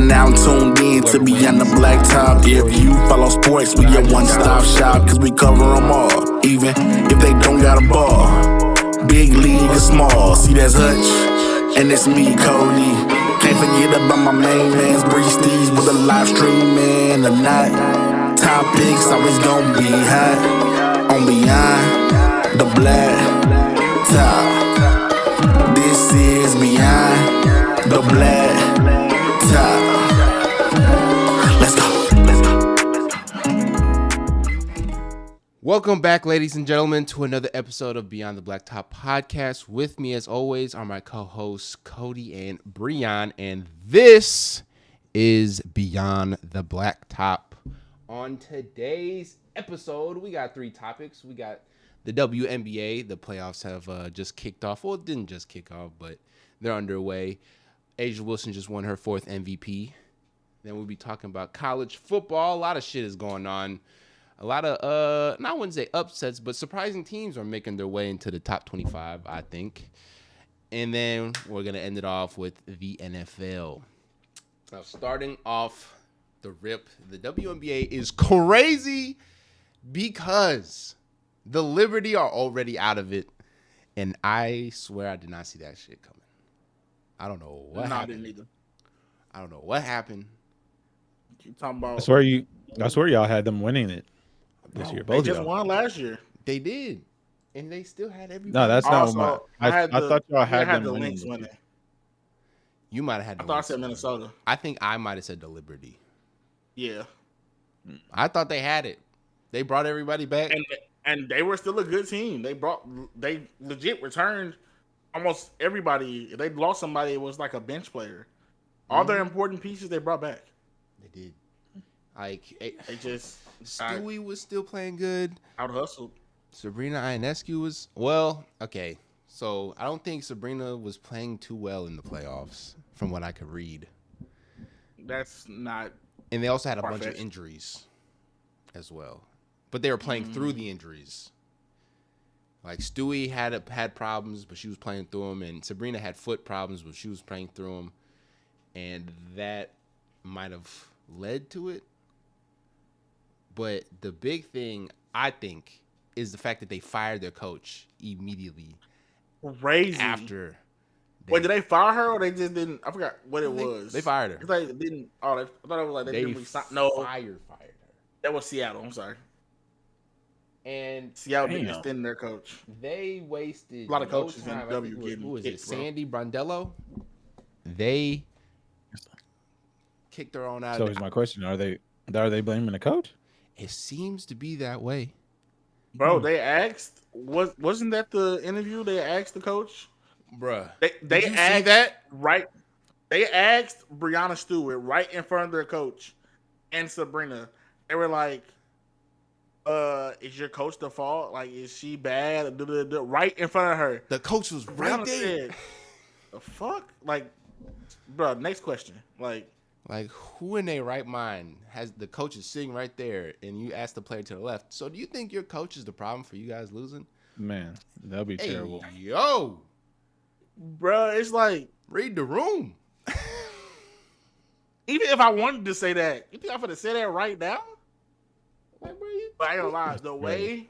now tuned in to Beyond the Blacktop. If you follow sports, we your one-stop shop, cause we cover them all, even if they don't got a ball. Big league or small, see that's Hutch, and it's me, Cody. Can't forget about my main mans, Breesties, with the live streaming or not. Topics always gonna be hot on Beyond the Blacktop. This is Beyond the Blacktop. Let's go. Welcome back, ladies and gentlemen, to another episode of Beyond the Blacktop podcast. With me, as always, are my co-hosts Cody and Breon, and this is Beyond the Blacktop. On today's episode, we got three topics. We got the WNBA. The playoffs have just kicked off. Well, it didn't just kick off, but they're underway. A'ja Wilson just won her 4th MVP. Then we'll be talking about college football. A lot of shit is going on. A lot of, I wouldn't say upsets, but surprising teams are making their way into the top 25, I think. And then we're going to end it off with the NFL. Now, starting off the rip, the WNBA is crazy because the Liberty are already out of it. And I swear I did not see that shit coming. I don't know what happened. I didn't either. I don't know what happened. You talking about? I swear y'all had them winning it this year. They just won last year. They did, and they still had everybody. No, that's not what I thought y'all had them the winning. Lynx winning. You might have had. I thought I said Minnesota. I think I might have said the Liberty. Yeah, I thought they had it. They brought everybody back, and they were still a good team. They legit returned almost everybody. If they lost somebody, it was like a bench player. All their important pieces they brought back. They did. Like they just Stewie was still playing good. Out hustled. Sabrina Ionescu was okay. So I don't think Sabrina was playing too well in the playoffs, from what I could read. That's not. And they also had a bunch of injuries as well, but they were playing through the injuries. Like Stewie had problems, but she was playing through them, and Sabrina had foot problems, but she was playing through them, and that might have led to it. But the big thing, I think, is the fact that they fired their coach immediately. Crazy. After. Wait, did they fire her or they just didn't? I forgot what it was. They fired her. They didn't. Oh, I thought it was like they didn't resign. No, fired her. That was Seattle. I'm sorry. And Seattle didn't extend their coach. They wasted a lot of coaches in W getting who is kicked, it? Sandy Brondello. They kicked their own out. So here's my question: Are they blaming the coach? It seems to be that way, bro. They asked. Wasn't that the interview? They asked the coach, bruh. They asked that right. They asked Breonna Stewart right in front of their coach and Sabrina. They were like, is your coach the fault? Like, is she bad? Right in front of her. The coach was right there. Said, the fuck? Like, bro, next question. Like, who in their right mind has the coach is sitting right there, and you ask the player to the left? So, do you think your coach is the problem for you guys losing? Man, that'd be terrible. Yo, bro, it's like read the room. Even if I wanted to say that, you think I'm gonna say that right now? Like, bro, but I ain't gonna lie, the way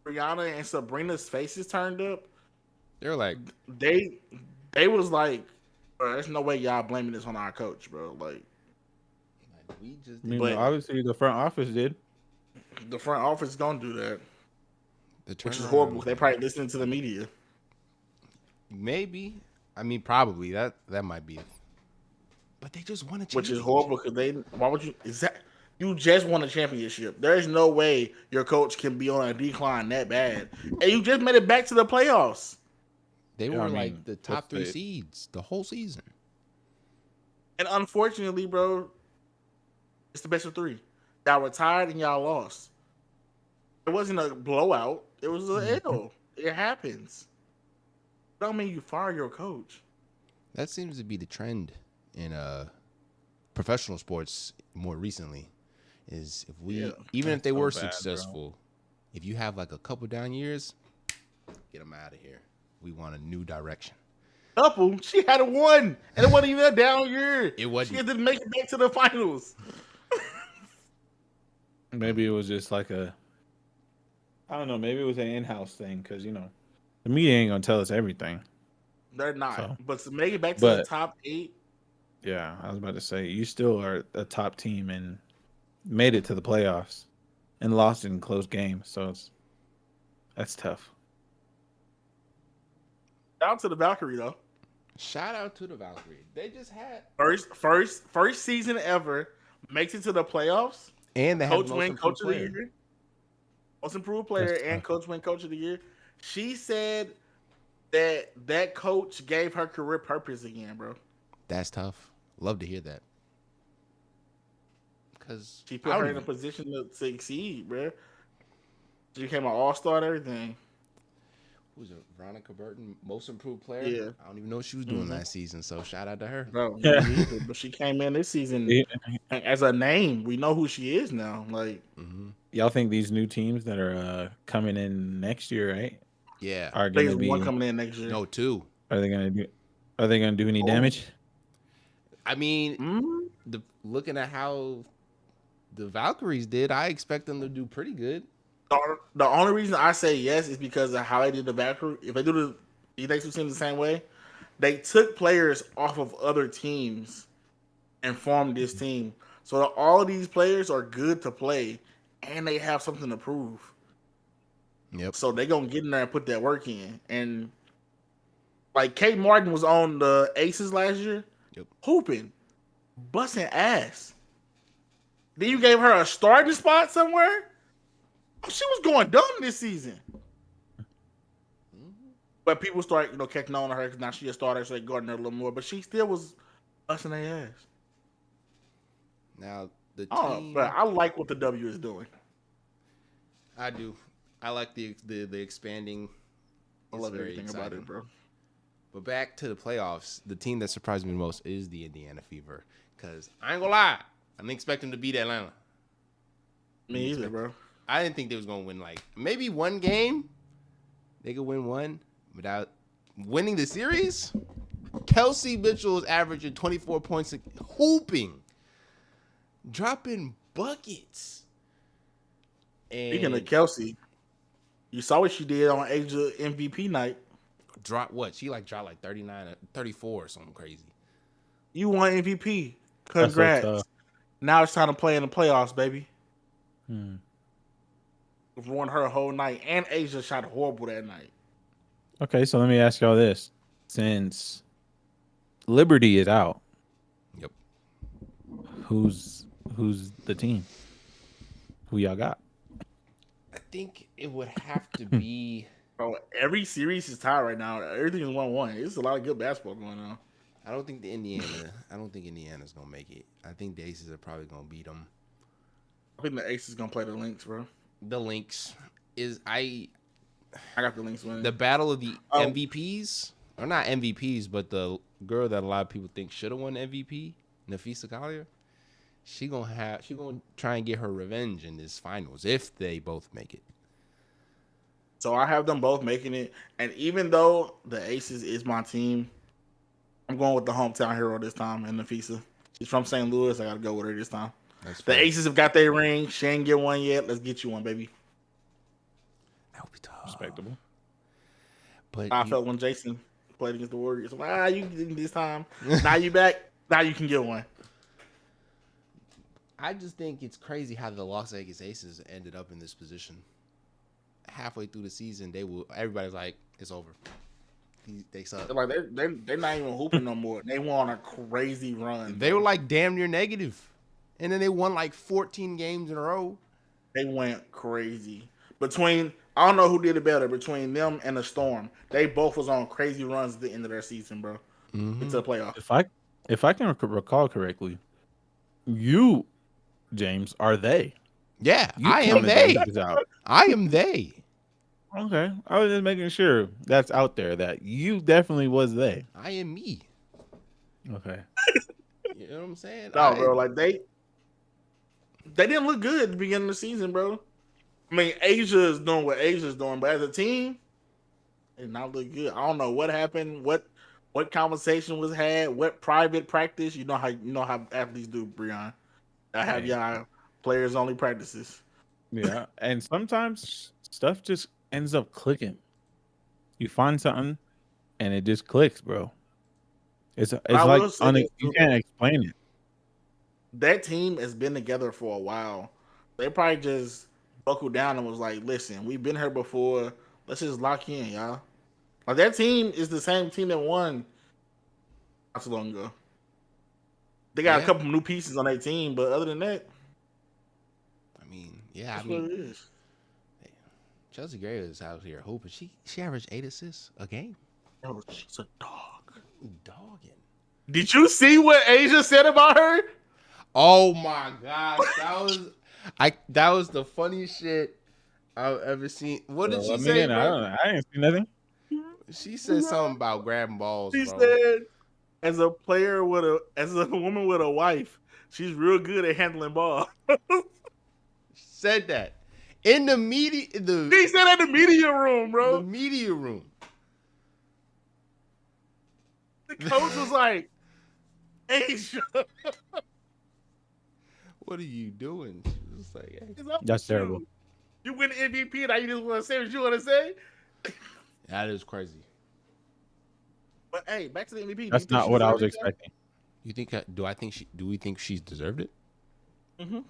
Brianna and Sabrina's faces turned up, they're like, they was like, bro, there's no way y'all blaming this on our coach, bro. Like we just. But obviously, the front office did. The front office gonna do that, which is horrible. They probably listening to the media. Maybe, I mean, probably that might be. But they just won a championship. Which is horrible because why would you? You just won a championship. There is no way your coach can be on a decline that bad. And you just made it back to the playoffs. They were like the top 3 seeds the whole season. And unfortunately, bro, it's the best of 3. Y'all retired and y'all lost. It wasn't a blowout. It was an L. It happens. Don't mean you fire your coach. That seems to be the trend in professional sports more recently. Is even if they were successful, if you have like a couple down years, get them out of here. We want a new direction. couple. She had a one, and it wasn't even a down year. It wasn't. She didn't make it back to the finals. Maybe it was just like I don't know. Maybe it was an in-house thing because the media ain't gonna tell us everything. They're not, So, but to make it back to the top 8. Yeah, I was about to say you still are a top team and made it to the playoffs and lost in close games. So that's tough. Down to the Valkyrie though. Shout out to the Valkyrie. They just had first season ever makes it to the playoffs. and they Coach had win coach of the year, most improved player, and coach win coach of the year. She said that coach gave her career purpose again, bro. That's tough. Love to hear that. Because She put her in a position to succeed, bro. She became an all-star and everything. Who's it? Veronica Burton, most improved player. Yeah. I don't even know what she was doing last season. So shout out to her. Bro, Yeah. but she came in this season as a name. We know who she is now. Like, Y'all think these new teams that are coming in next year, right? Yeah. Are I think going to it's one be? coming in next year. No, 2. Are they going to do any damage? I mean, looking at how the Valkyries did, I expect them to do pretty good. The only reason I say yes is because of how they did the Valkyrie. If they do the next two teams the same way, they took players off of other teams and formed this team. So all of these players are good to play, and they have something to prove. Yep. So they're going to get in there and put that work in. And like Kate Martin was on the Aces last year, hooping, busting ass. Then you gave her a starting spot somewhere? Oh, she was going dumb this season. But people start, catching on to her because now she's a starter, so they guarding her a little more. But she still was busting their ass. Now, the team... but I like what the W is doing. I do. I like the expanding. I love everything about it, bro. But back to the playoffs, the team that surprised me the most is the Indiana Fever. Because I ain't gonna lie, I didn't expect them to beat Atlanta. Me either, bro. I didn't think they was gonna win maybe one game. They could win one without winning the series. Kelsey Mitchell is averaging 24 points, hooping, dropping buckets. And speaking of Kelsey, you saw what she did on Asia MVP night. Drop what? She dropped 39 or 34 or something crazy. You won MVP. Congrats. So now it's time to play in the playoffs, baby. Won her whole night, and Asia shot horrible that night. Okay, so let me ask y'all this: since Liberty is out, yep, who's the team? Who y'all got? I think it would have to be. Bro, every series is tied right now. Everything is 1-1. There's a lot of good basketball going on. I don't think Indiana's gonna make it. I think the Aces are probably gonna beat them. I think the Aces gonna play the Lynx, bro. The Lynx is I got the Lynx winning. The battle of the MVPs, or not MVPs, but the girl that a lot of people think should have won MVP, Nafisa Collier. She gonna try and get her revenge in this finals if they both make it. So I have them both making it, and even though the Aces is my team, I'm going with the hometown hero this time, and Nafisa. She's from St. Louis. I gotta go with her this time. The Aces have got their ring. She ain't get one yet. Let's get you one, baby. That would be tough. Respectable. But I felt when Jason played against the Warriors. You didn't this time. Now you back. Now you can get one. I just think it's crazy how the Las Vegas Aces ended up in this position. Halfway through the season, everybody's like, it's over. They suck. They're not even hooping no more. They went on a crazy run. They were damn near negative. And then they won 14 games in a row. They went crazy. I don't know who did it better, between them and the Storm. They both was on crazy runs at the end of their season, bro. Into the playoffs. If I can recall correctly, you, James, are they. Yeah, I am they. I am they. Okay. I was just making sure that's out there, that you definitely was they. I am me. Okay. You know what I'm saying? No, bro, they didn't look good at the beginning of the season, bro. I mean, Asia is doing what Asia's doing, but as a team, it did not look good. I don't know what happened, what what conversation was had, what private practice. You know how athletes do, Breon. I have Hey. y'all players only practices. Yeah, and sometimes stuff just ends up clicking. You find something, and it just clicks, bro. It's I like will say this, you too, can't explain it. that team has been together for a while. They probably just buckled down and was like, "Listen, we've been here before. Let's just lock in, y'all." Like that team is the same team that won not too long ago. They got a Yeah. couple new pieces on their team, but other than that, I mean, yeah. that's I what mean, it is. Chelsea Gray is out here hooping. She averaged 8 assists a game. Oh, she's a dog. Dogging. Did you see what Asia said about her? Oh my gosh, that was the funniest shit I've ever seen. What did Well, she say, I bro? don't know. I didn't see nothing. She said something about grabbing balls, She bro. said, as a woman with a wife, she's real good at handling ball. She said that in the media, She said that in the media room, the bro. media room. The coach was like, Asia, What are you doing? She was like, hey. it's up That's to you. terrible. You win the MVP, now you just want to say what you want to say? That is crazy. But hey, back to the MVP. Do you That's think not she what I deserved was it, John? expecting. You think? Do we think she's deserved it Mhm.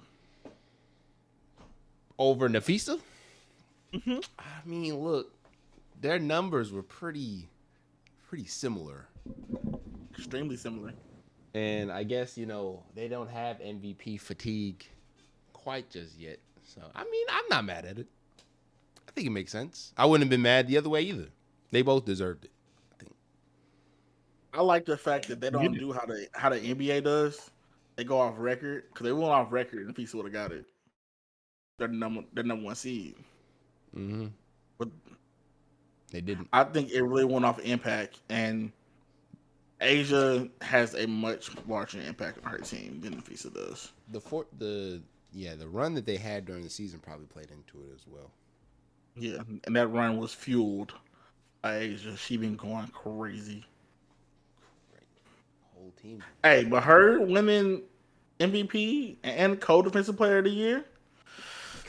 over Nafisa? Mhm. I mean, look, their numbers were pretty similar. Extremely similar. And I guess, they don't have MVP fatigue quite just yet. So, I mean, I'm not mad at it. I think it makes sense. I wouldn't have been mad the other way either. They both deserved it, I think. I like the fact that they don't do how the NBA does. They go off record because they went off record and Pisa would have got it. They're number one seed. Mm-hmm. But They didn't. I think it really went off impact, and Asia has a much larger impact on her team than Fisa does. The run that they had during the season probably played into it as well. Yeah, and that run was fueled by Asia. She been going crazy. Right. Whole team. Hey, but her winning MVP and co-defensive player of the year.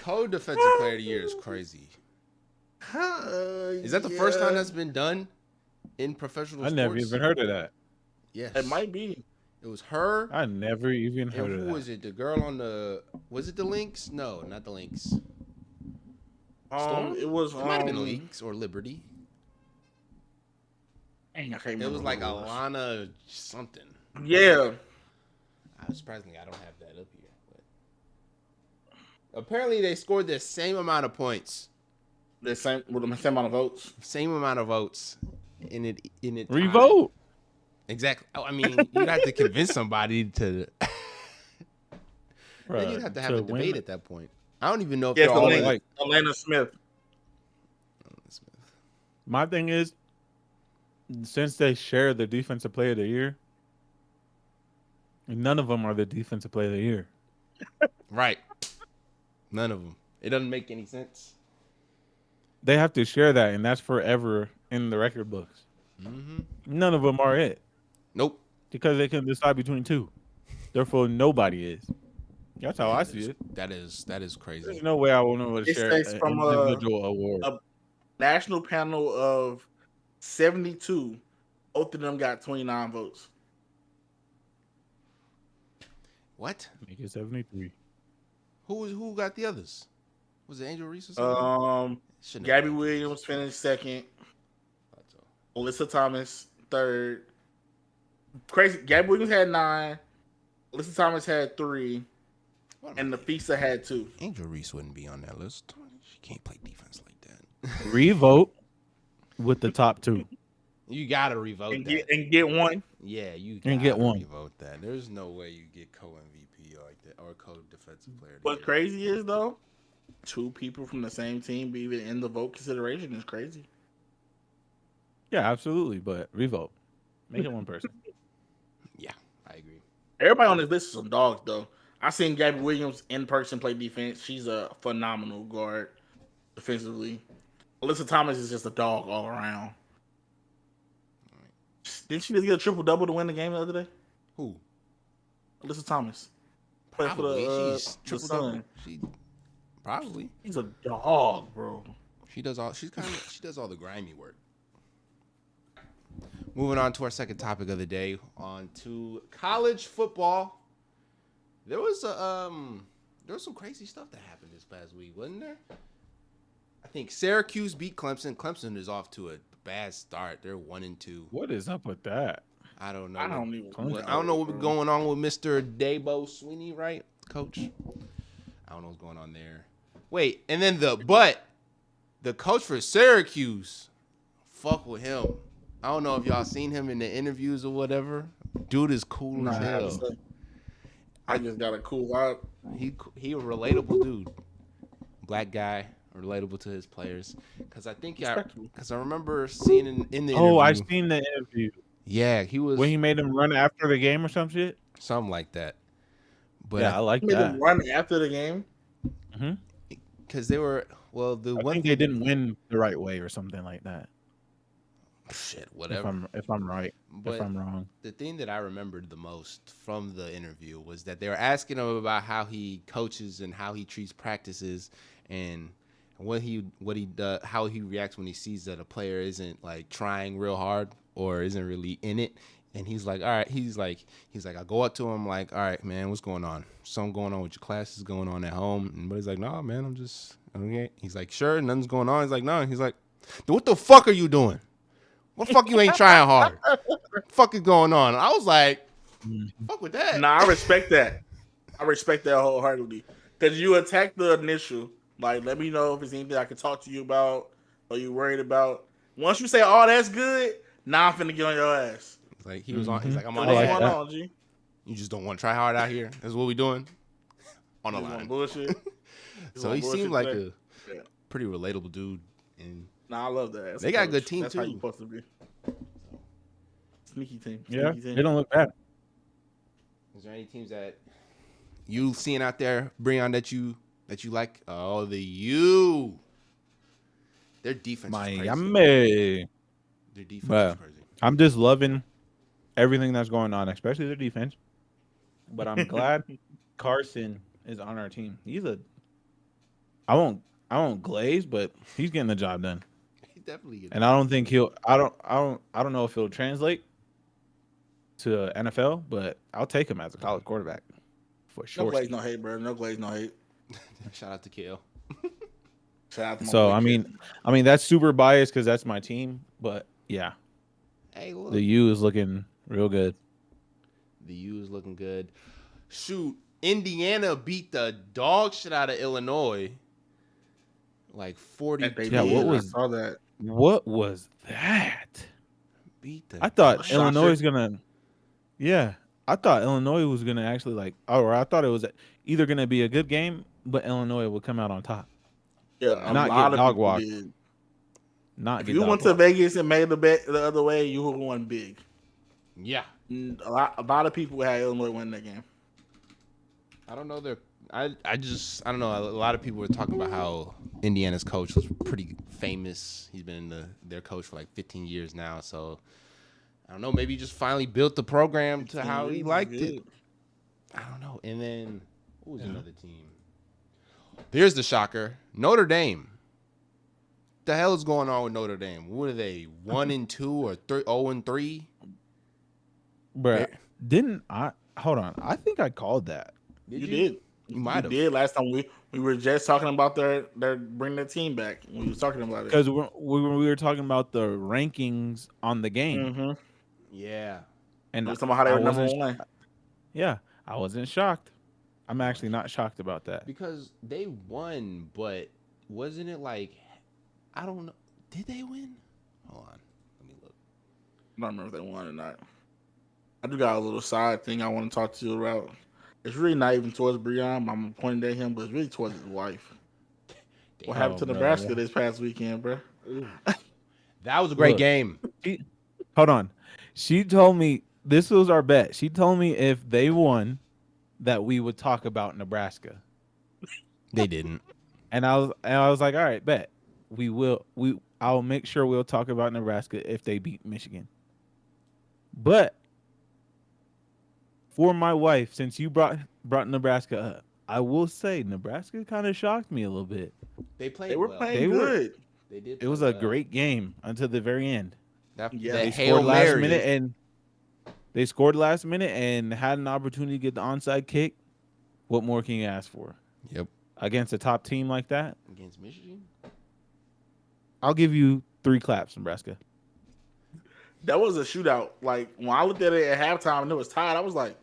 Co-defensive player of the year is crazy. Is that the first time that's been done in professional sports? I never even heard of that. Yes. It might be. It was her. I never even heard And of who that. was it? The girl on the... Was it the Lynx? No, not the Lynx. Storm? It was. It might have been the Lynx or Liberty. Dang, I can't remember. It was like who it was. Alana something. Yeah. I'm surprisingly, I don't have that up here. But apparently, they scored the same amount of points. The same amount of votes. Same amount of votes. In it. Revote. Exactly. Oh, I mean, you'd have to convince somebody to. Then you'd have to have a debate at that point. I don't even know if Yes, they're all Atlanta Smith. My thing is, since they share the defensive player of the year, none of them are the defensive player of the year. Right. None of them. It doesn't make any sense. They have to share that, and that's forever in the record books. Mm-hmm. None of them are it. Nope. Because they can decide between two. Therefore, nobody is. That's how I see it. That is crazy. There's no way I will know to It share states an from individual award. a national panel of 72. Both of them got 29 votes. What? Make it 73. Who got the others? Was it Angel Reese or something? Shouldn't have Gabby been Angel Reese. Williams finished second. Thought so. Alyssa Thomas third. Crazy. Gabby Williams had 9. Alyssa Thomas had 3. And Nafisa had 2. Angel Reese wouldn't be on that list. She can't play defense like that. Revote with the top 2. You gotta revote And that. get one. Yeah, you And gotta get one. revote that. There's no way you get co-MVP like that or co-defensive player. of the What's year. crazy is though, 2 people from the same team being in the vote consideration is crazy. Yeah, absolutely. But revote. Make it one person. Yeah, I agree. Everybody on this list is some dogs though. I seen Gabby Williams in person play defense. She's a phenomenal guard defensively. Alyssa Thomas is just a dog all around. Didn't she just get a triple double to win the game the other day? Who? Alyssa Thomas. Played for Probably. the She's the triple Sun. double. She probably. He's a dog, bro. She does all. She does all the grimy work. Moving on to our second topic of the day, on to college football. There was some crazy stuff that happened this past week, wasn't there? I think Syracuse beat Clemson. Clemson is off to a bad start. They're 1-2. What is up with that? I don't know. I don't even. I don't know what's going on with Mr. Dabo Sweeney, right, Coach? I don't know what's going on there. Wait, and then the coach for Syracuse, fuck with him. I don't know if y'all seen him in the interviews or whatever. Dude is cool as hell. I just got a cool vibe. He a relatable dude. Black guy, relatable to his players. Because I remember seeing in the interview. Oh, I've seen the interview. Yeah, he was. When he made him run after the game or some shit? Something like that. But Yeah, I like Made that. him run after the game. Because they were, well, I think they didn't win the right way or something like that. Shit, whatever. If I'm right. But if I'm wrong. the thing that I remembered the most from the interview was that they were asking him about how he coaches and how he treats practices and what he does, how he reacts when he sees that a player isn't like trying real hard or isn't really in it. And he's like, all right, he's like, I go up to him like, all right, man, what's going on? Something going on with your classes going on at home? But he's like, no, man, I'm just okay. He's like, sure, nothing's going on. He's like, no. He's like, what the fuck are you doing? What the fuck you ain't trying hard? What the fuck is going on? I was like, fuck with that. Nah, I respect that. I respect that wholeheartedly. Because you attacked the initial. Like, let me know if there's anything I can talk to you about or you worried about. Once you say, oh, that's good, now I'm finna get on your ass. Like he was on. He's like, I'm on. What's Like going on, G? You just don't want to try hard out here. That's what we doing. On the You want line. bullshit. So he seemed like a pretty relatable dude. And nah, I love that. They got a good team That's too. how you supposed to be. Sneaky team. Yeah, Sneaky team. they don't look bad. Is there any teams that you seeing out there, Breon, that you like? Oh, the U. Their defense is crazy. Miami. Their defense Well, is crazy. I'm just loving everything that's going on, especially their defense. But I'm glad Carson is on our team. I won't glaze, but he's getting the job done. He definitely gets And I don't think I don't know if it'll translate to NFL, but I'll take him as a college quarterback for sure. No glaze, no hate, bro. No glaze, no hate. Shout out to Kale. Shout out to my So boy I mean that's super biased because that's my team, but yeah, Hey, look. the U is looking real good. The U is looking good. Shoot, Indiana beat the dog shit out of Illinois. Like 40. Yeah, what was- I saw that? What was that? Beat the I thought Shocker. Illinois was gonna. Yeah, I thought Illinois was gonna actually or I thought it was either gonna be a good game, but Illinois would come out on top. Yeah, a Not lot get of dog people walked. did. Not If get you dog went to walked. Vegas and made the bet the other way, you would have won big. Yeah. A lot of people had Illinois win that game. I don't know. I don't know. A lot of people were talking about how Indiana's coach was pretty famous. He's been their coach for like 15 years now. So I don't know. Maybe he just finally built the program to how he liked it. I don't know. And then what was another team? There's the shocker. Notre Dame. What the hell is going on with Notre Dame? What are they? 1-2 or 0-3? Bruh, didn't I? Hold on. I think I called that. You did. You might have. did last time we were just talking about their bringing their team back. We were talking about it. Because we were talking about the rankings on the game, Mm-hmm. Yeah. and We were talking about how they I were number wasn't- one. Yeah, I wasn't shocked. I'm actually not shocked about that. Because they won, but wasn't it like, I don't know. Did they win? Hold on. Let me look. I don't remember if they won or not. I do got a little side thing I want to talk to you about. It's really not even towards Breon. I'm pointing at him, but it's really towards his wife. What happened to bro, Nebraska yeah. this past weekend, bro? That was a great Look. game. Hold on. She told me this was our bet. She told me if they won, that we would talk about Nebraska. They didn't. And I was like, all right, bet. I'll make sure we'll talk about Nebraska if they beat Michigan. But for my wife, since you brought Nebraska up, I will say Nebraska kind of shocked me a little bit. They played They were well. playing good. They did. It was a great game until the very end. That Yeah. that They Hail scored last Mary. minute and they scored last minute and had an opportunity to get the onside kick. What more can you ask for? Yep. Against a top team like that, Against Michigan. I'll give you 3 claps, Nebraska. That was a shootout. Like when I looked at it at halftime and it was tied, I was like,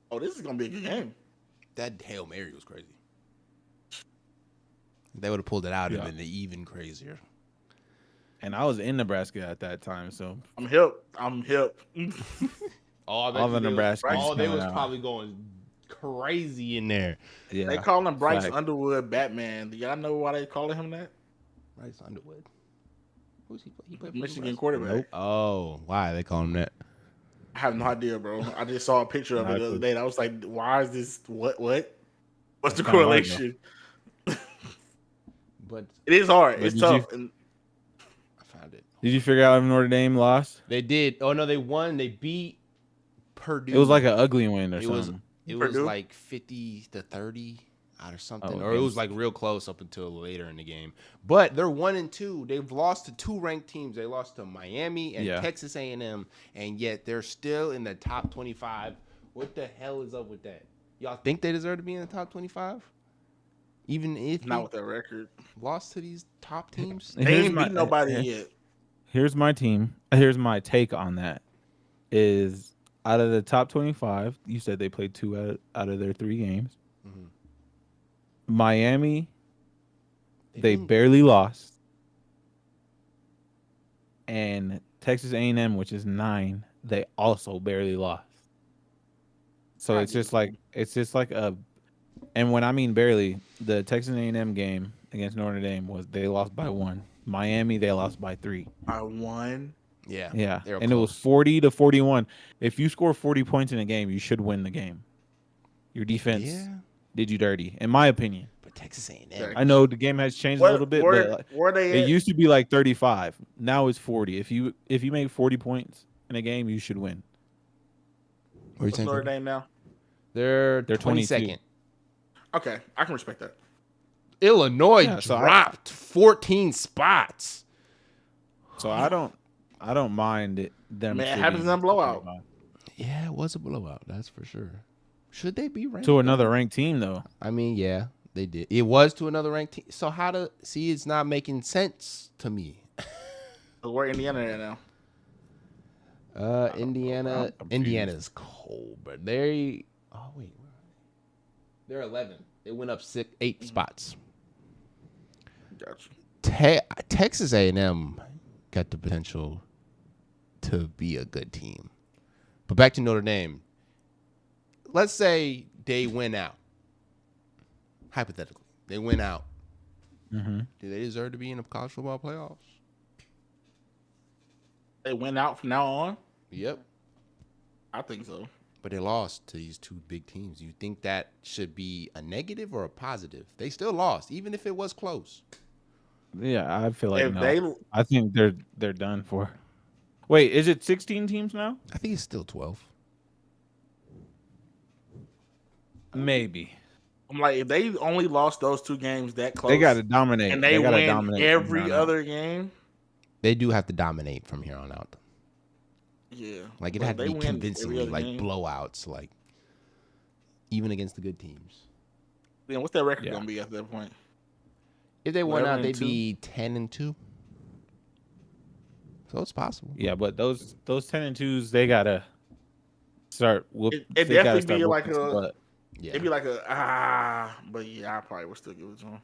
"Oh, this is gonna be a good game." That Hail Mary was crazy. If they would have pulled it out, it'd Yeah. have been even crazier. And I was in Nebraska at that time, so I'm hip. I'm hip. All the Nebraskans Oh, they coming was out. probably going crazy in there. yeah. They call him Bryce Fact. Underwood Batman. Do y'all know why they calling him that? Bryce Underwood. Who's he? He played for Michigan Nebraska? quarterback. Nope. Oh, why they call him that? I have no idea, bro. I just saw a picture of it the other day. And I was like, "Why is this? What? What's That's the kinda hard, correlation?" But It is hard. But It's did tough. And I found it. Did you figure out if Notre Dame lost? They did. Oh no, they won. They beat Purdue. It was like an ugly win or It was- something. It was Purdue? like 50-30 out or something, Oh, or it was against- like real close up until later in the game. But they're 1-2. They've lost to 2 ranked teams. They lost to Miami and Yeah. Texas A&M, and yet they're still in the top 25. What the hell is up with that? Y'all think they deserve to be in the top 25? Even if not they with that record. lost to these top teams? They Here's ain't my- beat nobody yet. Here's my team. Here's my take on that. Is out of the top 25, you said they played 2 out of their 3 games. Mhm. Miami, they didn't- barely lost, and Texas A&M, which is 9, they also barely lost. So I it's get just like a, and when I mean barely, the Texas A&M game against Notre Dame was they lost by 1. Miami, they lost by 3. I won. Yeah. Yeah, they were and it was close. 40-41. If you score 40 points in a game, you should win the game. Your defense Yeah. did you dirty, in my opinion. But Texas A&M. Yeah. I know the game has changed a little bit, but like, where they it at? used to be like 35. Now it's 40. If you make 40 points in a game, you should win. What What's Notre Dame now? They're They're 22nd. Okay, I can respect that. Illinois Yeah, so dropped 14 spots. So I don't mind it. Them Man, it sitting happens in a blowout. 25. Yeah, it was a blowout. That's for sure. Should they be ranked? To another ranked team though. I mean, yeah, they did. It was to another ranked team. So how to see? It's not making sense to me. Where Indiana at now? Indiana. I'm confused. Indiana's cold, but they. Oh wait, where are they? They're 11. They went up 8 spots. Gotcha. Texas A&M got the potential to be a good team. But back to Notre Dame. Let's say they win out. Hypothetically, they win out. Mm-hmm. Do they deserve to be in the college football playoffs? They went out from now on. Yep. I think so. But they lost to these 2 big teams. You think that should be a negative or a positive? They still lost, even if it was close. Yeah, I feel like If no. they I think they're done for. Wait, is it 16 teams now? I think it's still 12. Maybe. I'm like, if they only lost those 2 games that close, They got to dominate. and they gotta win dominate every from now on. other game. They do have to dominate from here on out. Yeah, Like, it But had to they be win every convincingly, other like game. blowouts, like even against the good teams. Then what's that record Yeah. gonna be at that point? If they won out, 11-2? they'd be 10-2. So it's possible. Yeah, but those 10 and 2s, they gotta start. It they gotta definitely start be like whooping some a- butt. Yeah. It'd be like but yeah, I probably would still give it to them.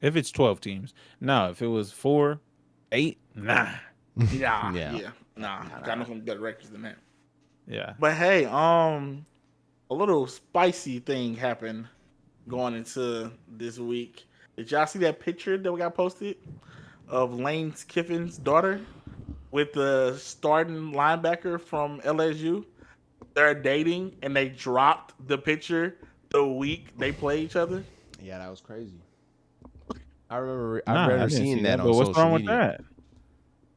If it's 12 teams, no. If it was 4, 8, nah. Yeah, Yeah. nah. I know some better records than that. Yeah. But hey, a little spicy thing happened going into this week. Did y'all see that picture that we got posted of Lane Kiffin's daughter with the starting linebacker from LSU? They're dating and they dropped the picture the week they play each other. Yeah, that was crazy. I remember Nah, I remember didn't seeing see that on but what's social wrong media. with that?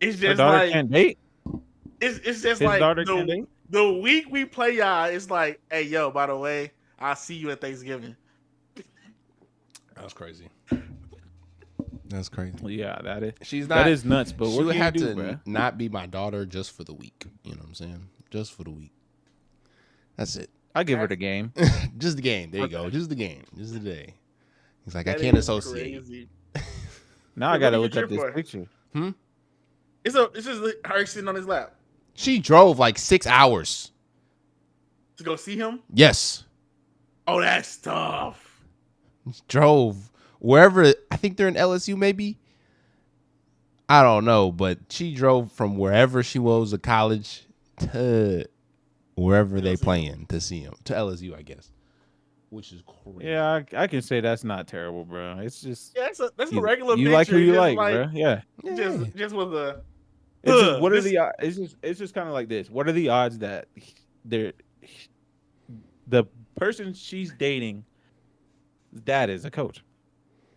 It's Your just daughter like can't date. It's just His like daughter can date? the week we play y'all, it's like, hey, yo, by the way, I'll see you at Thanksgiving. That's crazy. That's crazy. Well, yeah, that is. She's not. That is nuts. But she what would can you have do, to bro? not be my daughter just for the week. You know what I'm saying? Just for the week. That's it. I give her the game. Just the game. There you go. Just the game. Just the day. He's like, I That can't is associate. crazy. Now I What gotta do you look cheer at this for? picture. It's just her sitting on his lap She drove like 6 hours. to go see him. Yes. Oh, that's tough. Drove wherever. I think they're in LSU, maybe. I don't know, but she drove from wherever she was at college to wherever they playing to see him, to LSU, I guess, which is crazy. Yeah, I can say that's not terrible, bro. It's just Yeah, that's a you, regular. you picture. like who you Just like, bro. Yeah. Just with a. It's just, what are This- the? It's just kind of like this. What are the odds that the person she's dating, dad is a coach,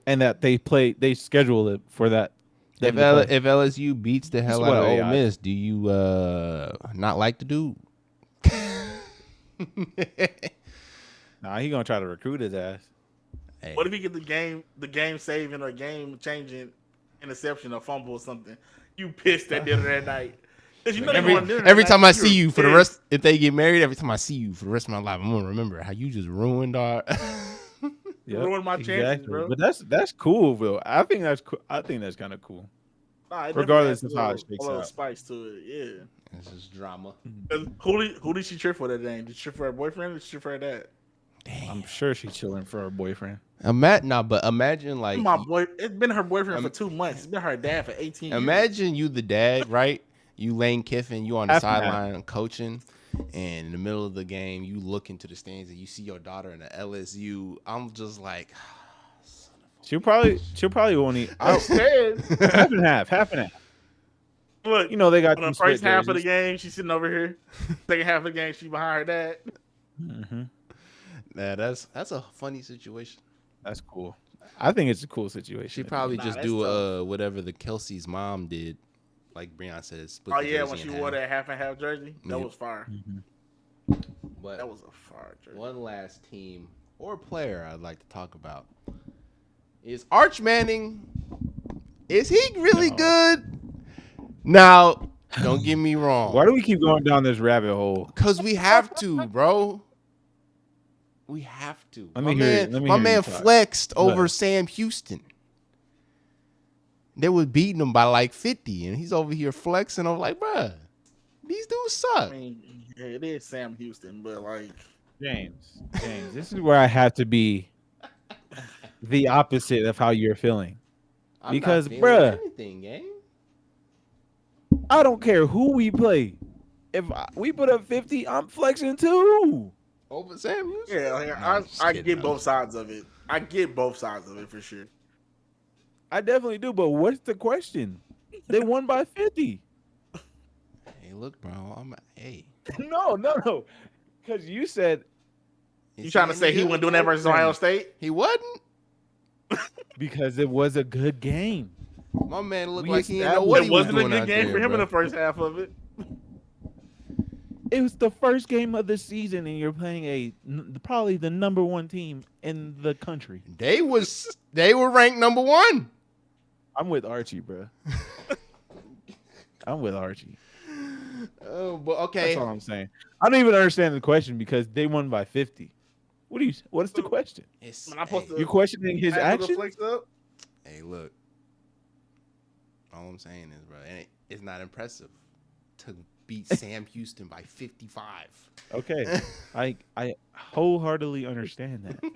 and that they schedule it for that. If them to play? if LSU beats the hell what out of are the Ole odds? Miss, do you not like the dude? Nah, he gonna try to recruit his ass. Hey, What if he get the game saving or game changing interception or fumble or something? You pissed at dinner that night. 'Cause you know they going to dinner that every night, time I you're see you for the pissed. rest, if they get married, every time I see you for the rest of my life, I'm gonna remember how you just ruined our. Ruined my chances, bro. But that's cool, Will. I think that's cool. I think that's kind of cool. Nah, it Regardless definitely of how it adds shakes a little out. spice to it. Yeah. It's just drama. 'Cause who did she cheer for that game? Did she cheer for her boyfriend or did she cheer for her dad? I'm sure she's chilling for her boyfriend. Imagine like My boy, it's been her boyfriend for 2 months. It's been her dad for 18 years. imagine you the dad, right? You Lane Kiffin, you on the Half and half. sideline coaching, and in the middle of the game, you look into the stands and you see your daughter in the LSU. I'm just like, She'll probably won't eat. I'm scared. Half and half. Half and half. Look, You know they got on the them first split half of the jerseys. game, she's sitting over here. Second half of the game, she behind her dad. nah, that's a funny situation. That's cool. I think it's a cool situation. She probably Nah, just that's do tough. whatever the Kelsey's mom did, like Breon said, split Oh the yeah, jersey when she in wore half. that half and half jersey, that Yeah. was fire. But That was a fire jersey. one last team or player I'd like to talk about is Arch Manning. Is he really good? Now, don't get me wrong. Why do we keep going down this rabbit hole? Because we have to, bro. We have to. Let My me hear man you talk. flexed over Look. Sam Houston. They was beating him by like 50, and he's over here flexing. I'm like, bruh, these dudes I suck. mean, yeah, it is Sam Houston, but like, James, this is where I have to be the opposite of how you're feeling. I'm because, not feeling bruh. anything, gang. I don't care who we play. If we put up 50, I'm flexing too. Over Sam Houston? yeah, like, No, I'm just I kidding, get though. both sides of it. I get both sides of it for sure. I definitely do, but what's the question? They won by 50. Hey, look, bro. Hey. No. Because you said You trying to say he wasn't doing that versus Ohio State? He wasn't? because it was a good game. My man looked We like he didn't know what It he was wasn't a doing good out game there, for him in bro. the first half of it. It was the first game of the season, and you're playing probably the number one team in the country. They were ranked number 1. I'm with Archie, bro. I'm with Archie. Oh, but okay. That's all I'm saying. I don't even understand the question because they won by 50. What's the question? It's, Am I supposed to- You're questioning his Act with a action? flex up? hey, look. All I'm saying is, bro, it's not impressive to beat Sam Houston by 55. Okay. I wholeheartedly understand that.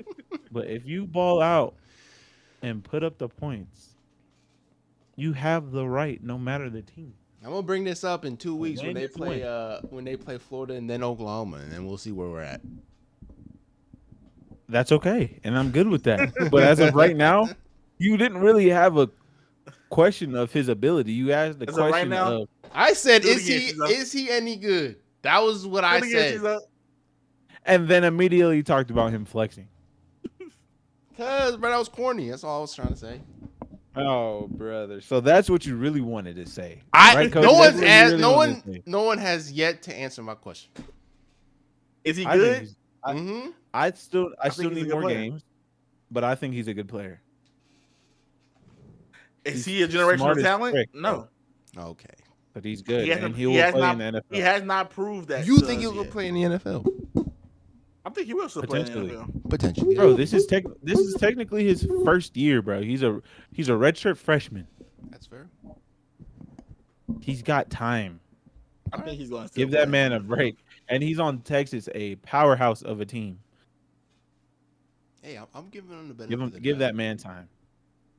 But if you ball out and put up the points, you have the right no matter the team. I'm gonna bring this up in 2 weeks when Win they is play win. when they play Florida and then Oklahoma, and then we'll see where we're at. That's okay. And I'm good with that. But as of right now, you didn't really have a question of his ability. You asked the As of right question now? of I said, Do it is again, he Shiza. is he any good? That was what I said. and then immediately talked about him flexing. Cause, bro, that was corny. That's all I was trying to say. Oh, brother. So that's what you really wanted to say. I right, Cody? no That's one's what you asked. really No wanted one. to say. No one has yet to answer my question. Is he I think good? he's. Mm-hmm. I still think he's a need good more player. games, but I think he's a good player. Is He's he a smart generational as talent? frick, No. Okay. but he's He good, and hasn't. he He will has play in not. the NFL He has not proved that. You to think us he'll go yet. play in the NFL? I think he will still play in the potentially. NFL. Potentially. Bro, this is technically his first year, bro. He's a redshirt freshman. That's fair. He's got time. I think he's going to still Give that play man in a the NFL. break. And he's on Texas, a powerhouse of a team. Hey, I'm giving him the benefit of the Give doubt. that man time.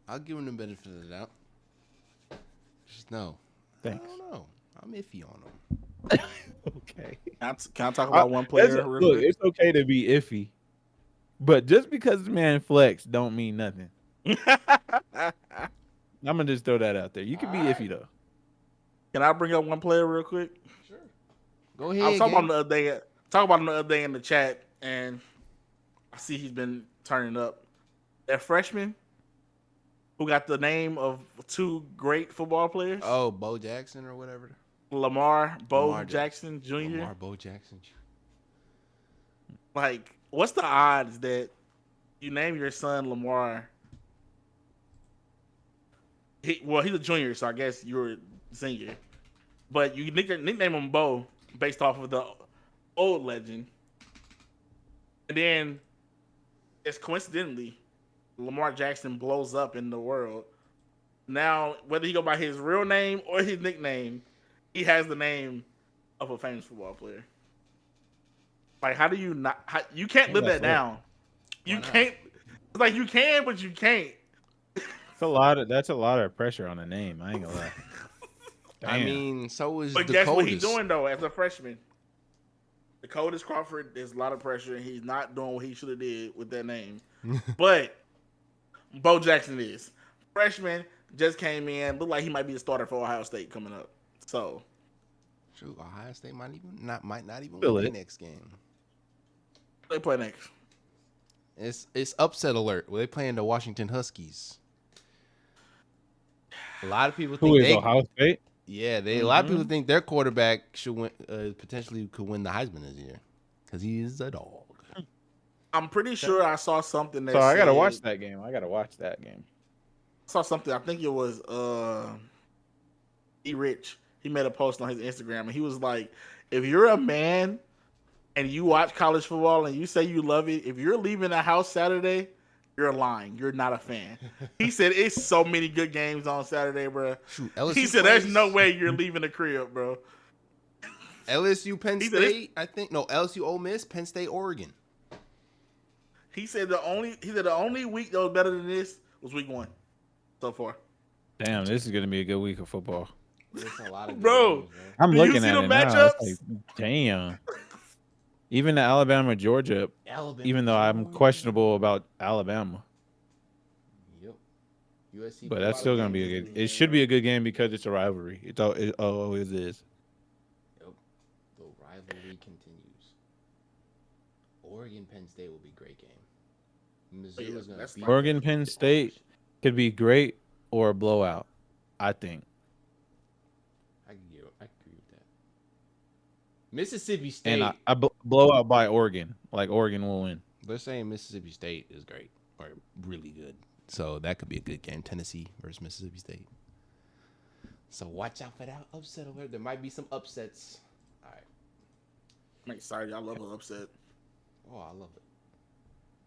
I'll give him the benefit of the doubt. Just no. Thanks. I don't know. I'm iffy on him. Okay. Can I talk about one player real Look, quick? it's okay to be iffy, but just because the man flex don't mean nothing. I'm gonna just throw that out there. You can be iffy though. Can I bring up one player real quick? Sure. Go ahead. I was talking about gang. him the other day. Talking about him the other day in the chat, and I see he's been turning up. That freshman who got the name of two great football players, Oh, Bo Jackson or whatever. Lamar Lamar Jackson Jr. Lamar Bo Jackson. Like, what's the odds that you name your son Lamar? He's a junior, so I guess you're a senior. But you nickname him Bo based off of the old legend. And then, it's coincidentally, Lamar Jackson blows up in the world. Now, whether he go by his real name or his nickname, he has the name of a famous football player. Like, how do you not? You can't live that down. You can't. It's like you can, but you can't. That's a lot of pressure on a name. I ain't gonna lie. I Damn. mean, so is But the guess what Dakotas. he's doing though as a freshman. Dakotas Crawford, there's a lot of pressure, and he's not doing what he should have did with that name. But Bo Jackson is freshman, just came in, looked like he might be the starter for Ohio State coming up. So, True, Ohio State might not even Feel win the it. next game. they play next. It's upset alert. Well, they playing the Washington Huskies. A lot of people Who think is Ohio State? a lot of people think their quarterback should win, potentially could win the Heisman this year because he is a dog. I'm pretty sure I saw something that So I gotta said- watch that game. I saw something. I think it was E. Rich. He made a post on his Instagram, and he was like, "If you're a man and you watch college football and you say you love it, if you're leaving the house Saturday, you're lying. You're not a fan." He said, "It's so many good games on Saturday, bro." Shoot, LSU He said, "There's plays- no way you're leaving the crib, bro." LSU, Penn He said it's- State. I think no LSU, Ole Miss, Penn State, Oregon. He said the only week that was better than this was week 1 so far. Damn, this is gonna be a good week of football. There's a lot of Bro. games, I'm Do you looking see at the it now. matchups? It's like, damn. Even the Alabama, Georgia. Alabama, Even though I'm Georgia. questionable about Alabama, Yep. USC, but that's still gonna be a good. It should be a good game because it's a rivalry. It always is. Yep. The rivalry continues. Oregon, Penn State will be a great game. Missouri's gonna that's beat Oregon, Penn State could be great or a blowout. I think. I agree with that. Mississippi State. And I blow out by Oregon. Like Oregon will win. They're saying Mississippi State is great or really good. So that could be a good game. Tennessee versus Mississippi State. So watch out for that upset alert. There might be some upsets. All right. I'm excited. I love an upset. Oh, I love it.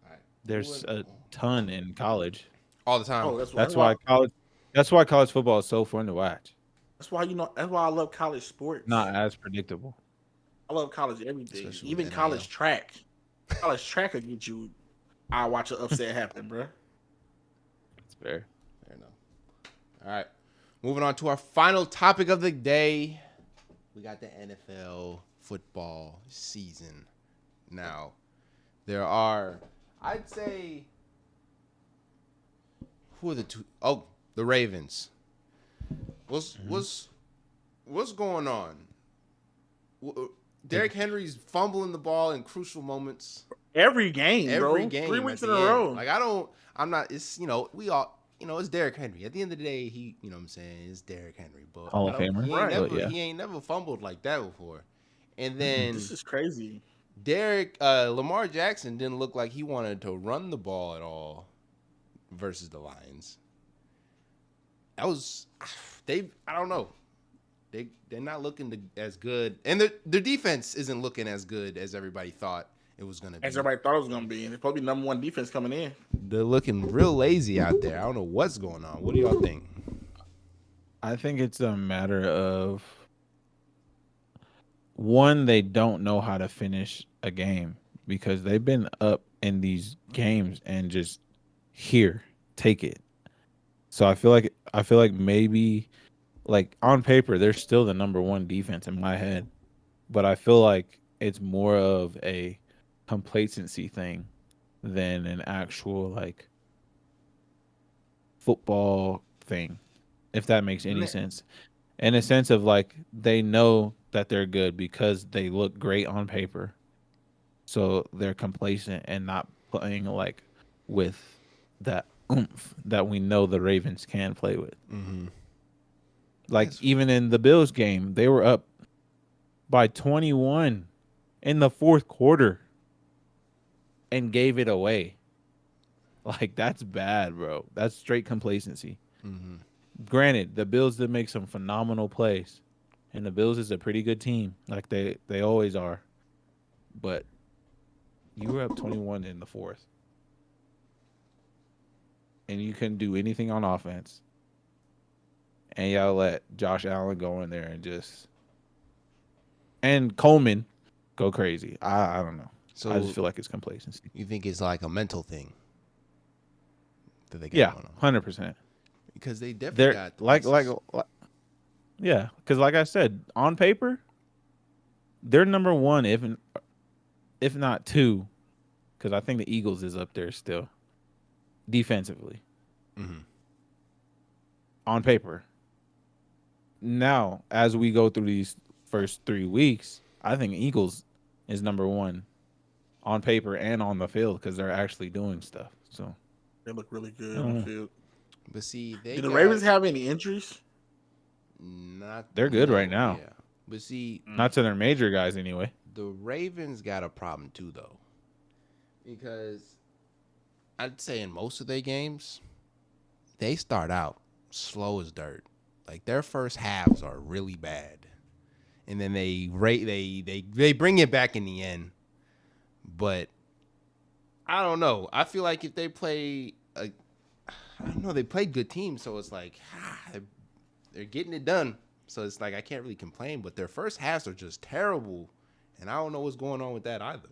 All right. There's a ton in college. All the time. Oh, That's why college football is so fun to watch. That's why I love college sports. Not as predictable. I love college everything, Especially even with college NIL. track. College track will get you. I watch an upset happen, bro. It's fair. Fair enough. All right. Moving on to our final topic of the day. We got the NFL football season. Now, there are, I'd say, who are the two? Oh, the Ravens. What's going on? Derrick Henry's fumbling the ball in crucial moments. Every game, Every bro. game. 3 at weeks in the a end. row. Like, I'm not, it's, we all, it's Derrick Henry. At the end of the day, you know what I'm saying, it's Derrick Henry. But Hall of Famer. he ain't Right. never Yeah. he ain't never fumbled like that before. And Mm-hmm. then This is crazy. Lamar Jackson didn't look like he wanted to run the ball at all versus the Lions. I don't know. They're not looking as good, and their defense isn't looking as good as everybody thought it was gonna be. As everybody thought it was gonna be, and it's probably number one defense coming in. They're looking real lazy out there. I don't know what's going on. What do y'all think? I think it's a matter of one, they don't know how to finish a game because they've been up in these games and just take it. So I feel like maybe like on paper they're still the number one defense in my head, but I feel like it's more of a complacency thing than an actual like football thing, if that makes any sense. In a sense of like they know that they're good because they look great on paper, so they're complacent and not playing like with that oomph that we know the Ravens can play with. Mm-hmm. Like even in the Bills game, they were up by 21 in the fourth quarter and gave it away. Like that's bad, bro. That's straight complacency. Mm-hmm. Granted, the Bills did make some phenomenal plays, and the Bills is a pretty good team, like they always are. But you were up 21 in the fourth, and you couldn't do anything on offense, and y'all let Josh Allen go in there and Coleman go crazy. I don't know. So I just feel like it's complacency. You think it's like a mental thing that they got going on? 100%. Because they definitely got like yeah, because like I said, on paper, they're number one, if not two, because I think the Eagles is up there still defensively. Mm-hmm. On paper. Now, as we go through these first 3 weeks, I think Eagles is number one on paper and on the field because they're actually doing stuff. So They look really good on the field. But see, Do the Ravens have any injuries? They're good right now. Yeah. But see, not to their major guys anyway. The Ravens got a problem too, though, because I'd say in most of their games, they start out slow as dirt. Like their first halves are really bad, and then they bring it back in the end. But I don't know. I feel like if they play, I don't know, they play good teams, so it's like they're getting it done. So it's like I can't really complain. But their first halves are just terrible, and I don't know what's going on with that either.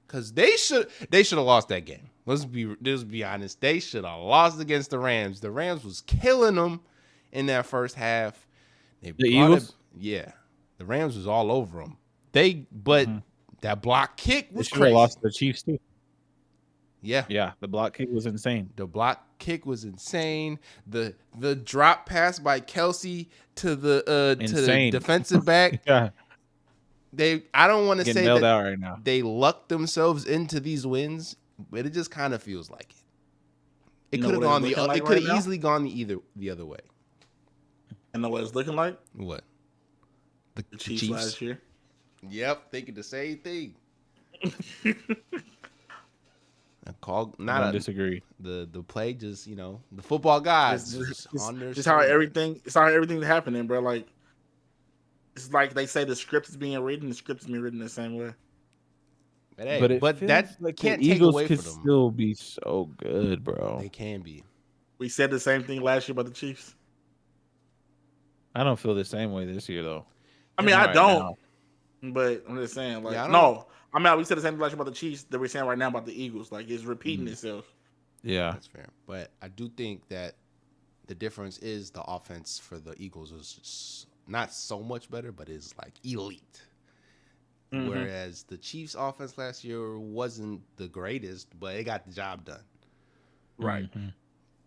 Cause they should have lost that game. Let's be honest. They should have lost against the Rams. The Rams was killing them in that first half. The Eagles? Yeah, the Rams was all over them. That block kick was They crazy. lost to the Chiefs too. Yeah, the block kick was insane. The block kick was insane. The drop pass by Kelsey to the defensive back. Yeah. I don't want to say that out right now. They lucked themselves into these wins, but it just kind of feels like it. It could have gone it could have easily gone the other way. I know what it's looking like. What? The Chiefs last year. Yep, thinking the same thing. I disagree. The play just, the football guys just how everything happening, bro. Like it's like they say the script is being written. The script is being written the same way. But that like can't the take Eagles away could from them. still be so good, bro. They can be. We said the same thing last year about the Chiefs. I don't feel the same way this year though. I mean, I don't. But I'm just saying, like, we said the same thing last year about the Chiefs that we're saying right now about the Eagles. Like, it's repeating itself. Yeah, that's fair. But I do think that the difference is the offense for the Eagles is not so much better, but is like elite. Mm-hmm. Whereas the Chiefs' offense last year wasn't the greatest, but it got the job done. Right. Mm-hmm.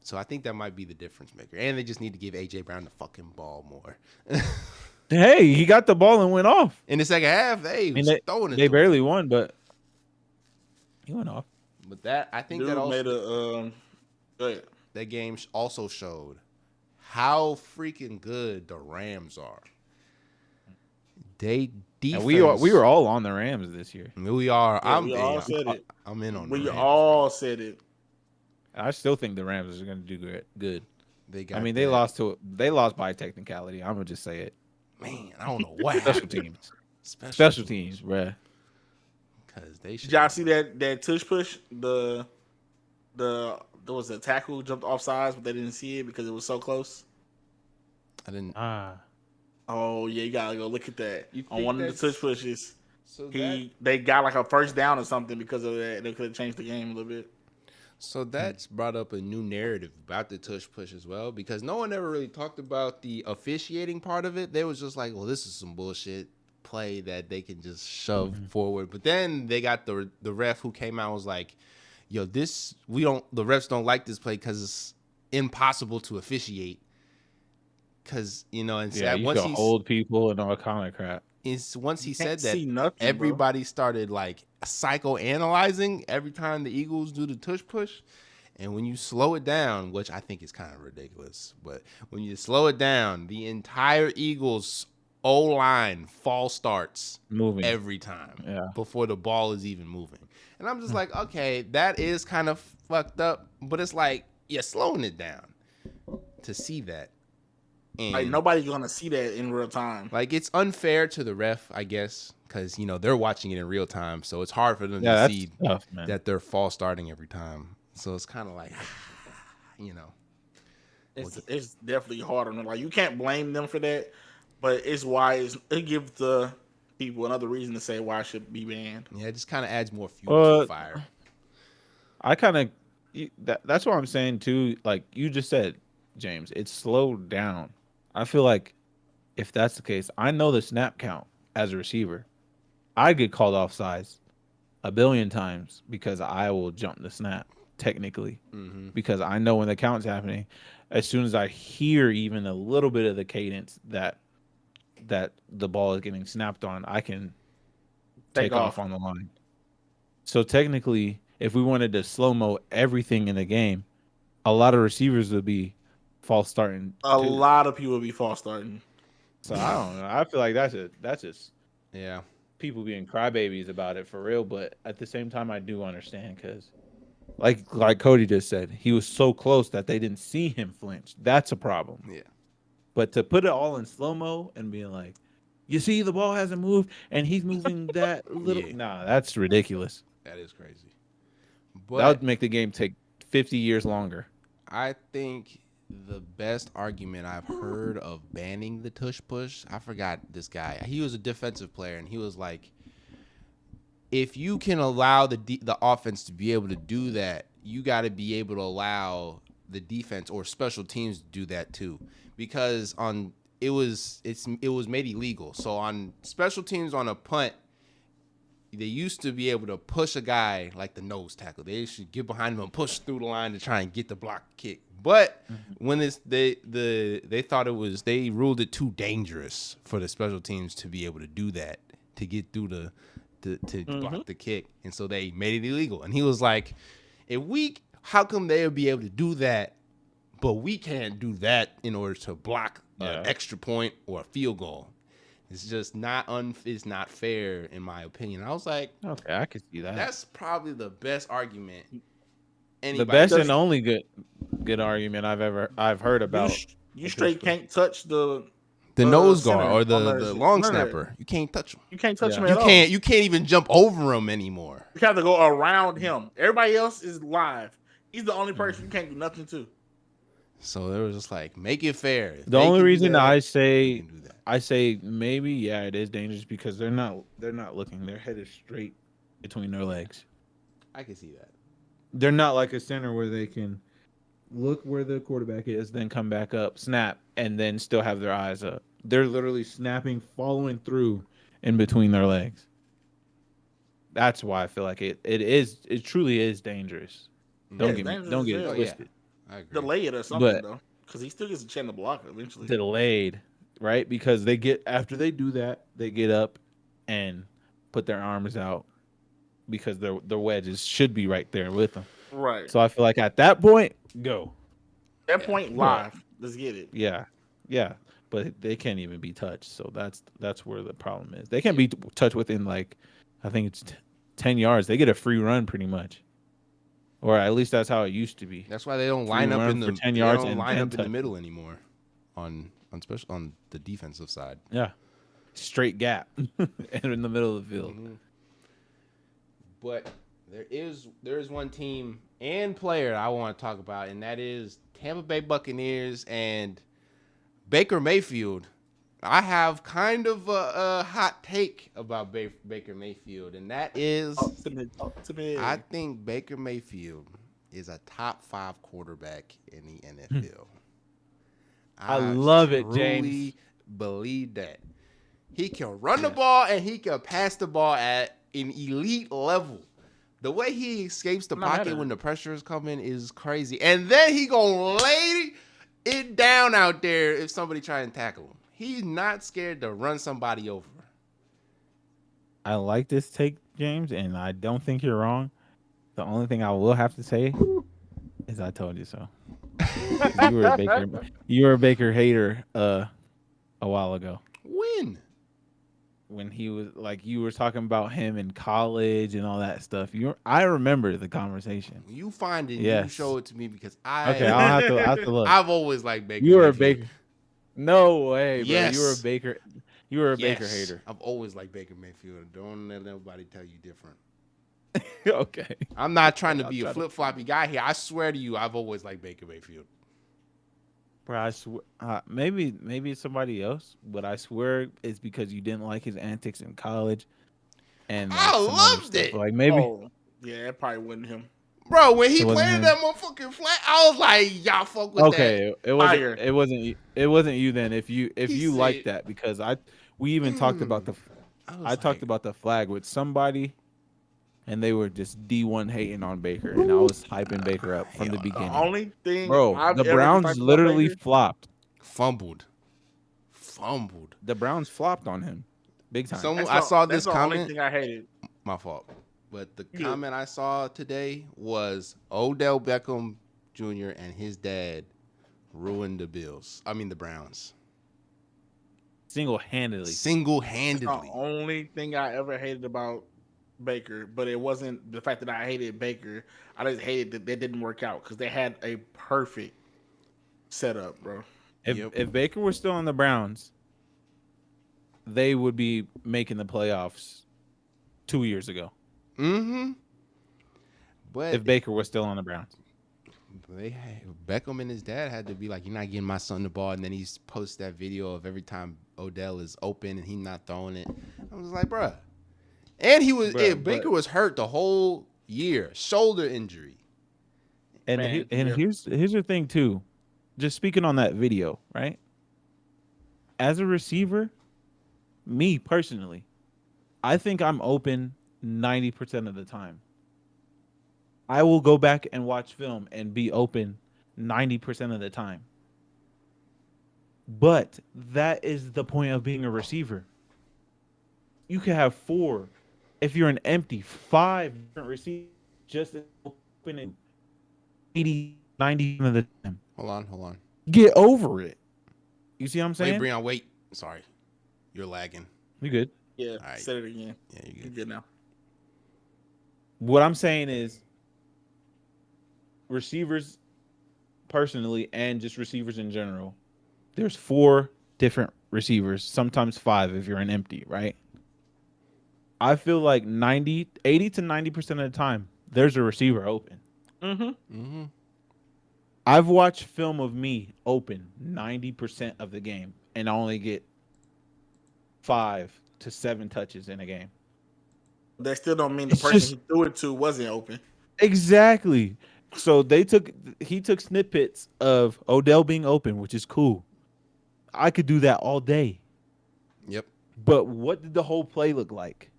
So I think that might be the difference maker. And they just need to give A.J. Brown the fucking ball more. Hey, he got the ball and went off. In the second half, he was throwing it. They barely won, but he went off. But that, I think Dude that also made a go ahead. that game also showed how freaking good the Rams are. They defense. And we were all on the Rams this year. We are. Yeah, we all said it. I'm in on We the Rams. all said it. I still think the Rams are going to do good. They got. I mean, they lost by technicality. I'm gonna just say it. Man, I don't know what Special happened. teams. Special Special teams, bruh. Because they should. Did y'all see that tush push? There was a tackle who jumped off sides, but they didn't see it because it was so close. I didn't. Oh yeah, you gotta go look at that. You On think one of the that's- tush pushes, So they got like a first down or something because of that. They could have changed the game a little bit. So that's brought up a new narrative about the tush push as well, because no one ever really talked about the officiating part of it. They was just like, well, this is some bullshit play that they can just shove forward. But then they got the ref who came out and was like, yo, the refs don't like this play because it's impossible to officiate. Because, and once he hold people and all kind of crap. Once he said that, nothing, everybody started like psychoanalyzing every time the Eagles do the tush push. And when you slow it down, which I think is kind of ridiculous, but when you slow it down, the entire Eagles O-line false starts Moving every time before the ball is even moving. And I'm just like, okay, that is kind of fucked up, but it's like, you're slowing it down to see that. And Like nobody's gonna see that in real time. like it's unfair to the ref, I guess, because they're watching it in real time, so it's hard for them to see tough, man. that they're false starting every time. So it's kind of like, It's definitely hard on them. Like you can't blame them for that, but it's why it gives the people another reason to say why it should be banned. yeah, it just kind of adds more fuel to the fire. I kind of that's what I'm saying too. Like you just said, James, it's slowed down. I feel like if that's the case, I know the snap count as a receiver. I get called offsides a billion times because I will jump the snap technically because I know when the count's happening. As soon as I hear even a little bit of the cadence that the ball is getting snapped on, I can take off on the line. So technically, if we wanted to slow-mo everything in the game, a lot of receivers would be false starting. A lot of people will be false starting. So I don't know. I feel like that's just Yeah. people being crybabies about it for real. But at the same time, I do understand because, like Cody just said, he was so close that they didn't see him flinch. That's a problem. Yeah. But to put it all in slow mo and being like, you see, the ball hasn't moved and he's moving that little. Yeah. Nah, that's ridiculous. That is crazy. That But would make the game take 50 years longer. I think the best argument I've heard of banning the tush push, I forgot this guy. He was a defensive player, and he was like, if you can allow the offense to be able to do that, you got to be able to allow the defense or special teams to do that too, because it was made illegal. So on special teams on a punt, they used to be able to push a guy like the nose tackle. They should get behind him and push through the line to try and get the block kick. But when they thought they ruled it too dangerous for the special teams to be able to do that, to get through to block the kick, and so they made it illegal. And he was like, how come they would be able to do that, but we can't do that in order to block an extra point or a field goal? It's just it's not fair in my opinion. I was like, okay, I can see that. That's probably the best argument. The best and only good argument I've heard about. You straight can't touch the nose guard or the long snapper. You can't touch him. You can't touch him at all. You can't even jump over him anymore. You have to go around him. Everybody else is live. He's the only person you can't do nothing to. So they were just like, make it fair. The only reason I say maybe it is dangerous because they're not looking. Their head is straight between their legs. I can see that. They're not like a center where they can look where the quarterback is, then come back up, snap, and then still have their eyes up. They're literally snapping, following through in between their legs. That's why I feel like it truly is dangerous. Don't get it twisted. I agree. Delay it or something though, because he still gets a chance to block eventually. Delayed, right? Because after they do that, they get up and put their arms out because their wedges should be right there with them. Right. So I feel like at that point, go. That point live. Let's get it. Yeah, yeah, but they can't even be touched. So that's where the problem is. They can't be touched within like, I think it's 10 yards. They get a free run pretty much, or at least that's how it used to be. That's why they don't Free line up run in for the 10 they yards don't and line 10 up in the touches. middle anymore on special on the defensive side. Yeah, straight gap and in the middle of the field. Mm-hmm. But there is one team and player I want to talk about, and that is Tampa Bay Buccaneers and Baker Mayfield. I have kind of a hot take about Baker Mayfield, and that is Talk to me. I think Baker Mayfield is a top 5 quarterback in the NFL. I love it, truly James. believe that. He can run the ball and he can pass the ball at an elite level. The way he escapes the pocket when the pressure is coming is crazy. And then he gonna lay it down out there if somebody try and tackle him. He's not scared to run somebody over. I like this take, James, and I don't think you're wrong. The only thing I will have to say is I told you so. You were a Baker hater a while ago. When he was like, you were talking about him in college and all that stuff. I remember the conversation. You find it, Yes. you show it to me because I'll have to look. I've always liked Baker. You were a Mayfield. Baker. No way, bro. Yes. You were a Baker. You were a Baker Yes. hater. I've always liked Baker Mayfield. Don't let nobody tell you different. Okay. I'm not trying to I'll be try a to- flip-floppy guy here. I swear to you, I've always liked Baker Mayfield. Bro, I swear, maybe it's somebody else, but I swear it's because you didn't like his antics in college. And like, I some other loved stuff. it. Like maybe Yeah, it probably wasn't him. Bro, when he It wasn't planted him. that motherfucking flat, I was like, y'all fuck with that. okay, Fire. it wasn't you then. If you He liked said- that, because we even talked about I talked about the flag with somebody, and they were just D1 hating on Baker, and I was hyping Baker up from the The beginning. only thing, Bro, I've the ever Browns talked about literally Baker- flopped. fumbled. The Browns flopped on him, big time. Someone That's I saw that's this the only comment. thing I hated. My fault. But the Yeah. comment I saw today was Odell Beckham Jr. and his dad ruined the Browns. Single-handedly. That's Single-handedly. the only thing I ever hated about Baker, but it wasn't the fact that I hated Baker. I just hated that didn't work out because they had a perfect setup, bro. If Baker was still on the Browns, they would be making the playoffs 2 years ago. Mm-hmm. But If Baker was still on the Browns. Beckham and his dad had to be like, you're not getting my son the ball, and then he posts that video of every time Odell is open and he's not throwing it. I was like, bruh. And Baker was hurt the whole year, shoulder injury. And Man, here's the thing too. Just speaking on that video, right? As a receiver, me personally, I think I'm open 90% of the time. I will go back and watch film and be open 90% of the time. But that is the point of being a receiver. You can have 4. If you're an empty 5 different receivers, just open it 80, 90% of the time. Hold on. Get over it. You see what I'm saying? Wait, Breon, wait. Sorry. You're lagging. You good. Yeah, right. said it again. Yeah, you're You good. good now? What I'm saying is receivers personally and just receivers in general, there's 4 different receivers, sometimes 5 if you're an empty, right? I feel like 80 to 90% of the time, there's a receiver open. Mm-hmm. Mm-hmm. I've watched film of me open 90% of the game and I only get 5 to 7 touches in a game. That still don't mean the It's person just- he threw it to wasn't open. Exactly. So he took snippets of Odell being open, which is cool. I could do that all day. Yep. But what did the whole play look like?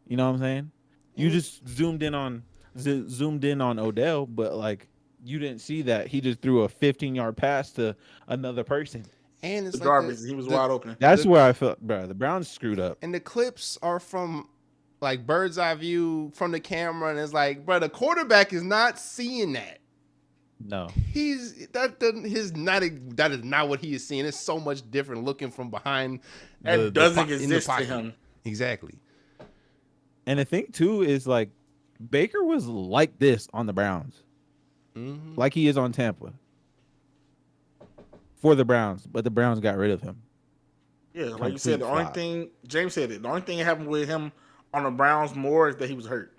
You know what I'm saying? You just zoomed in on Odell, but like you didn't see that he just threw a 15-yard pass to another person. And it's The like garbage. He was wide open. That's where I felt, bro. The Browns screwed up. And the clips are from like bird's eye view from the camera, and it's like, bro, the quarterback is not seeing that. No. That is not what he is seeing. It's so much different looking from behind That doesn't in the exist to pocket. him. Exactly. And the thing too is like Baker was like this on the Browns, like he is on Tampa for the Browns, but the Browns got rid of him. Yeah, like you said, the only flop. thing James said it. The only thing that happened with him on the Browns more is that he was hurt.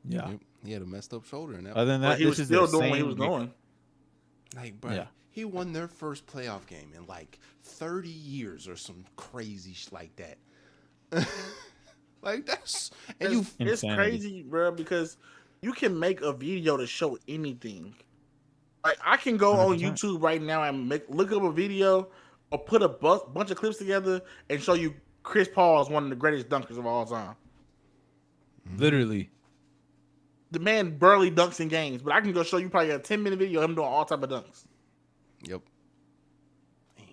Yeah. He had a messed up shoulder in that. Other than But that, he was this is still the doing what he same was game. doing. Like, bro, Yeah. he won their first playoff game in like 30 years or some crazy like that. Like that's It's Insanity. crazy, bro, because you can make a video to show anything. Like I can go on 100%. YouTube right now and look up a video or put a bunch of clips together and show you Chris Paul is one of the greatest dunkers of all time. Literally. The man barely dunks in games, but I can go show you probably a 10-minute video of him doing all type of dunks. Yep. Damn.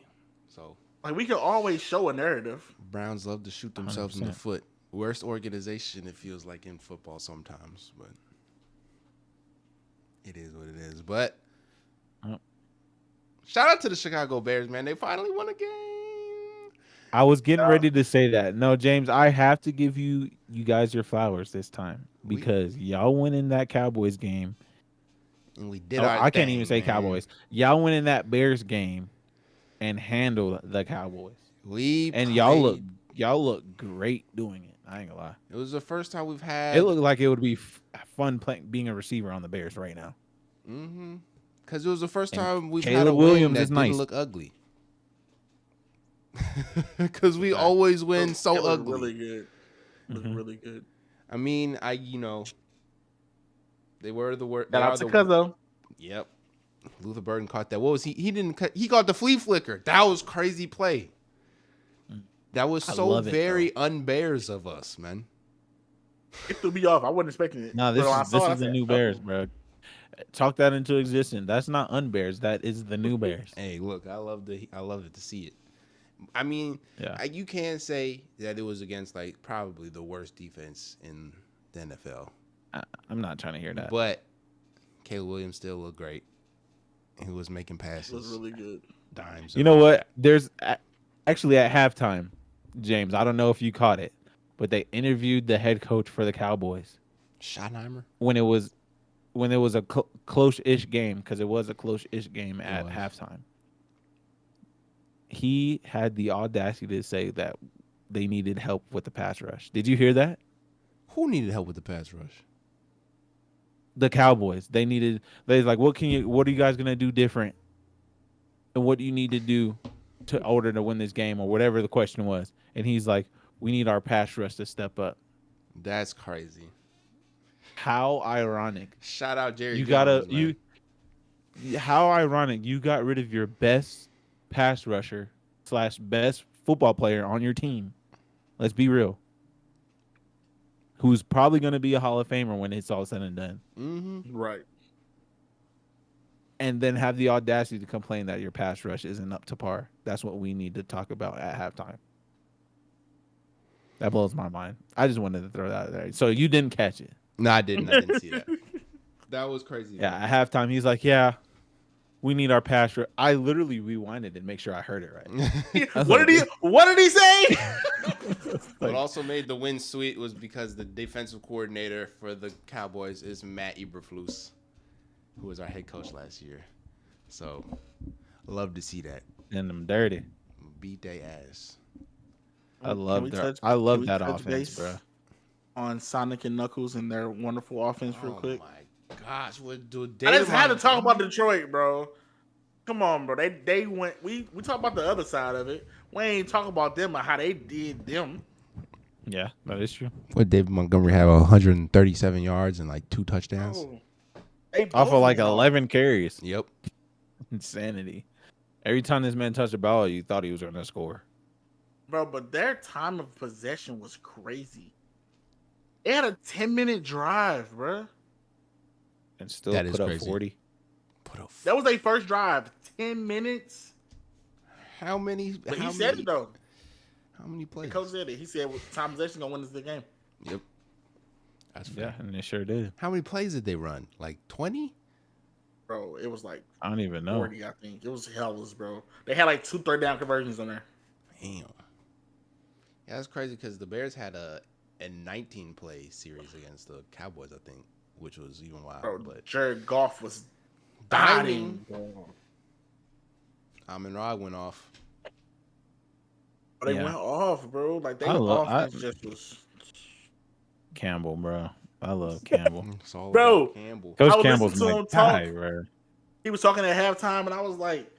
So Like we can always show a narrative. Browns love to shoot themselves in the 100%. foot. Worst organization it feels like in football sometimes, but it is what it is. But Yep. shout out to the Chicago Bears, man. They finally won a game. I was getting ready to say that. No, James, I have to give you guys your flowers this time because y'all winning that Cowboys game. And we did I can't thing, even say man. Cowboys. Y'all winning that Bears game and handle the Cowboys. Y'all look great doing it. I ain't gonna lie. It was the first time we've had. It looked like it would be fun being a receiver on the Bears right now. Because it was the first time we've Caleb had a Williams win that is didn't nice. look ugly. Because we always win so It looked ugly. really good. Looked really good. I mean, they were the word. Shout out to Cuzzo. Yep. Luther Burden caught that. What was he? He didn't cut. He caught the flea flicker. That was crazy play. That was so love it, very unbears of us, man. It threw me off. I wasn't expecting it. No, this But when I is saw it, I the said, new Bears, bro. Talk that into existence. That's not unbears. That is the new Bears. Hey, look, I love it to see it. I mean, Yeah. you can't say that it was against like probably the worst defense in the NFL, I'm not trying to hear that. but Caleb Williams still looked great. He was making passes. It was really good. Dimes. You know what? There's actually at halftime, James. I don't know if you caught it, but they interviewed the head coach for the Cowboys Schottenheimer? when it was a close-ish game, because it was a close-ish game at halftime. He had the audacity to say that they needed help with the pass rush. Did you hear that? Who needed help with the pass rush? The Cowboys. They was like, what are you guys gonna do different? And what do you need to do to order to win this game, or whatever the question was? And he's like, we need our pass rush to step up. That's crazy. How ironic. Shout out Jerry. How ironic you got rid of your best pass rusher / best football player on your team. Let's be real. Who's probably going to be a Hall of Famer when it's all said and done. Right. And then have the audacity to complain that your pass rush isn't up to par. That's what we need to talk about at halftime. That blows my mind. I just wanted to throw that out there. So you didn't catch it. No, I didn't see that. That was crazy. Yeah, at halftime, he's like, yeah, we need our pass rush. I literally rewinded and make sure I heard it right. What did he say? What also made the win sweet was because the defensive coordinator for the Cowboys is Matt Eberflus, who was our head coach last year. So, love to see that. And them dirty. Beat they ass. I love that offense, bro. On Sonic and Knuckles and their wonderful offense real quick. Oh my gosh, what do I just had to talk about Detroit, bro. Come on, bro. They went. We talk about the other side of it. We ain't talk about them and how they did them. Yeah, that is true. What David Montgomery have 137 yards and like 2 touchdowns? Oh, Off of like 11 carries. Yep. Insanity. Every time this man touched the ball, you thought he was going to score. Bro, but their time of possession was crazy. They had a 10-minute drive, bro. And still That put is up crazy. 40. That was their first drive. 10 minutes. How many? But he said it, though. How many plays? The coach said it. He said time of possession going to win us the game. Yep. That's fair. Yeah, and they sure did. How many plays did they run? Like 20? Bro, it was like I don't even know. 40, I think. It was hellas, bro. They had like 2 third-down conversions on there. Damn. Yeah, that's crazy because the Bears had a 19 play series against the Cowboys, I think, which was even wild. Bro, But Jared Goff was Diamond. dying. Amon-Ra went off. They Yeah. went off, bro. Like they offense just was. Campbell, bro. I love Campbell. It's all Bro, about Campbell. Coach I was Campbell's listening to my him guy, talk. bro. He was talking at halftime, and I was like,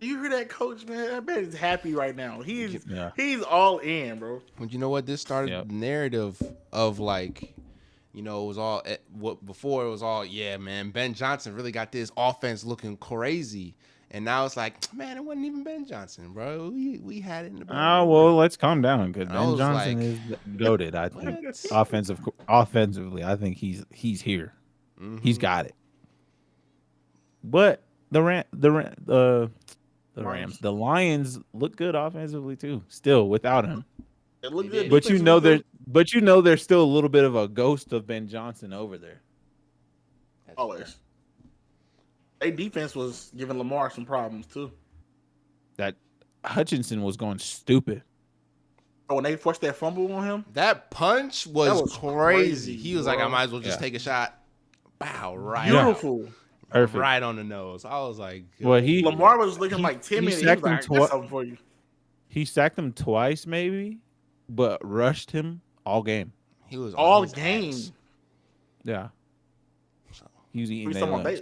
"Do you hear that, coach? Man, I bet he's happy right now. He's all in, bro." But you know what? This started the narrative of like, you know, it was all what before it was all, yeah, man, Ben Johnson really got this offense looking crazy. And now it's like, man, it wasn't even Ben Johnson, bro. We had it in the back. Oh, well, let's calm down because I Ben was Johnson like, is goated, I think. what? Offensively, I think he's here. He's got it. But the Rams, the Lions look good offensively too. Still without him. They look good. But you know there's still a little bit of a ghost of Ben Johnson over there. Always. Their defense was giving Lamar some problems too. That Hutchinson was going stupid. Oh, when they forced that fumble on him, That punch was crazy. He was like, I might as well just take a shot. Bow, right. Beautiful. Perfect. Right on the nose. I was like, well, Lamar was looking like timid. He was like, I got something for you. He sacked him twice, maybe, but rushed him all game. He was all game. Ass. Yeah. He was eating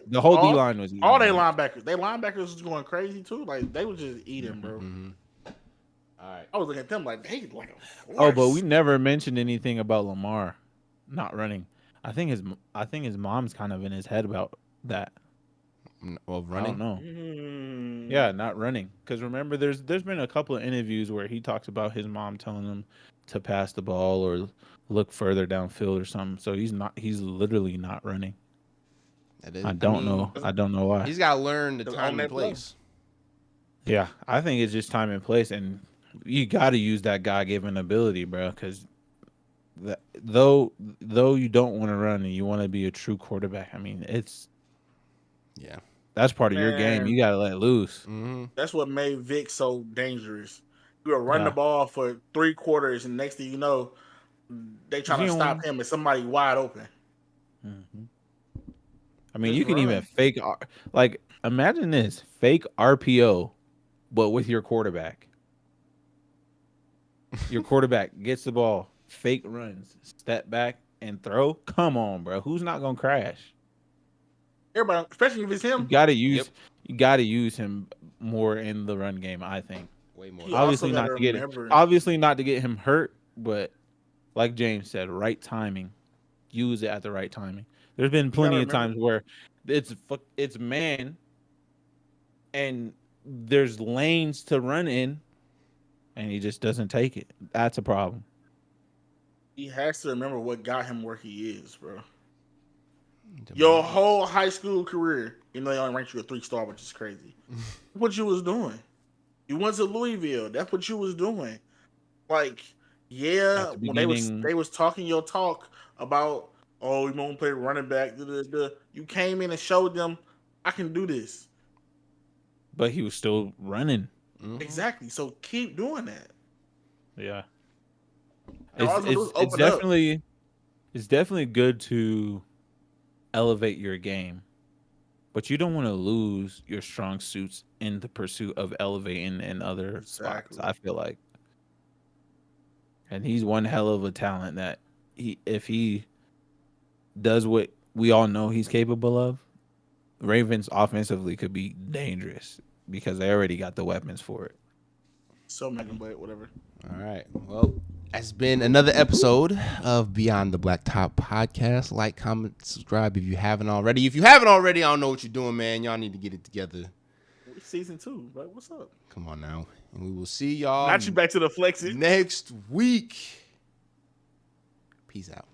the whole D line was eating. All their linebackers. Their linebackers was going crazy too. Like they was just eating, bro. All right. I was looking at them like they like a force. Oh, but we never mentioned anything about Lamar not running. I think his mom's kind of in his head about that. Well, running? I don't know. Yeah, not running. Because remember, there's been a couple of interviews where he talks about his mom telling him to pass the ball or look further downfield or something. So he's literally not running. I don't know why. He's got to learn the time and place. Yeah, I think it's just time and place, and you got to use that God-given ability, bro. Because though you don't want to run and you want to be a true quarterback, I mean, that's part of your game. You got to let loose. That's what made Vic so dangerous. You would run the ball for 3 quarters, and next thing you know, they trying to stop him and somebody wide open. I mean, you can even fake, like, imagine this fake RPO, but with your quarterback. Your quarterback gets the ball, fake runs, step back, and throw. Come on, bro. Who's not gonna crash? Everybody, especially if it's him. You gotta use him more in the run game, I think. Way more. Obviously not to get him hurt, but like James said, right timing. Use it at the right timing. There's been plenty of times where it's man and there's lanes to run in and he just doesn't take it. That's a problem. He has to remember what got him where he is, bro. Your whole high school career, you know, they only ranked you a 3-star, which is crazy. What you was doing. You went to Louisville. That's what you was doing. Like, yeah, when they was talking your talk about, oh, you won't play running back. You came in and showed them, I can do this. But he was still running. Exactly. So keep doing that. Yeah. It's definitely good to elevate your game, but you don't want to lose your strong suits in the pursuit of elevating in other spots, I feel like. And he's one hell of a talent that if he does what we all know he's capable of, Ravens offensively could be dangerous because they already got the weapons for it. So make him play it, whatever. All right. Well, it's been another episode of Beyond the Blacktop podcast. Like, comment, subscribe if you haven't already. If you haven't already, I don't know what you're doing, man. Y'all need to get it together. Season 2, but what's up? Come on now. And we will see y'all. Not you back to the flexes next week. Peace out.